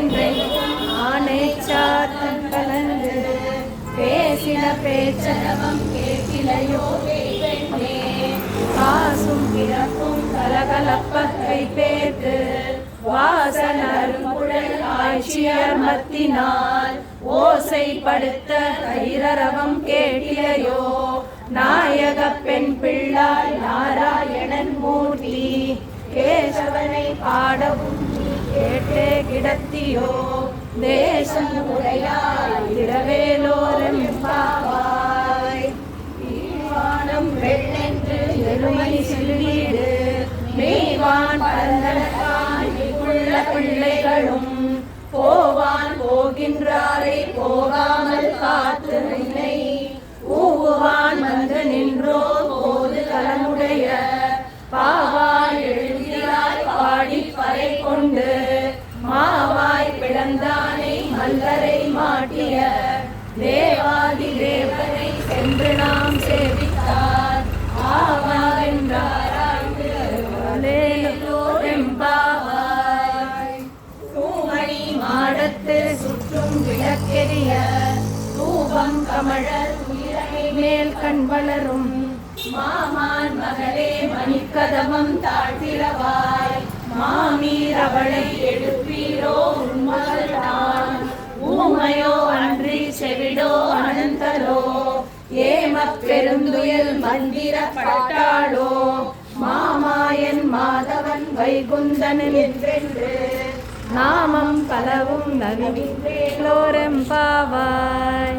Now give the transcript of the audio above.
என்றென்றும் ஆனை சாத்தன் கலந்து பேசின பேச்சரவம் கேட்டிலையோ பெண்ணே காசும் பிறப்பும் கலகலப்ப கைப்பேத்து வாசனரும் குழல் ஆட்சியர் மத்தினால் ஓசைப்படுத்த கைரரவம் கேட்டிலையோ நாயக பெண் பிள்ளாய் நாராயணன் மூர்த்தி கேசவனை பாடவும் கேட்டே கிடத்தியோ தேசம் உடையாய் இரவேலோரெம்பாவாய் வானம் வெள்ளென்று எருமை சிறுவீடு மேய்வான் பரந்தனக்கான் உள்ள பிள்ளைகளும் போவான் போகின்றாரை போகாமல் காத்து நின்னை ஊவான் வந்து நின்றோ போது கலமுடைய பாவாய் எழுதியாய் பாடி பறை கொண்டு மாவாய் பிளந்தானை மல்லரை மாட்டிய தேவாதி தேவனை சென்று நாம் சேவித்தார் ஆவாய் தூமணி மாடத்து சுற்றும் விளக்கெரிய தூபம் கமழ உயிரை மேல் கண் வளரும் மாமான் மகளே மணிக்கதவம் தாழ்த்திரவாய் மாமீர் அவளை எழுப்பீரோ உன்மகள்தான் ஊமையோ அன்றி செவிடோ அனந்தலோ ஏம பெருந்துயில் மந்திர பட்டாளோ மாமாயன் மாதவன் வைகுந்தனில் என்றென்று நாமம் பலவும் நவின்றேலோரெம்பாவாய்.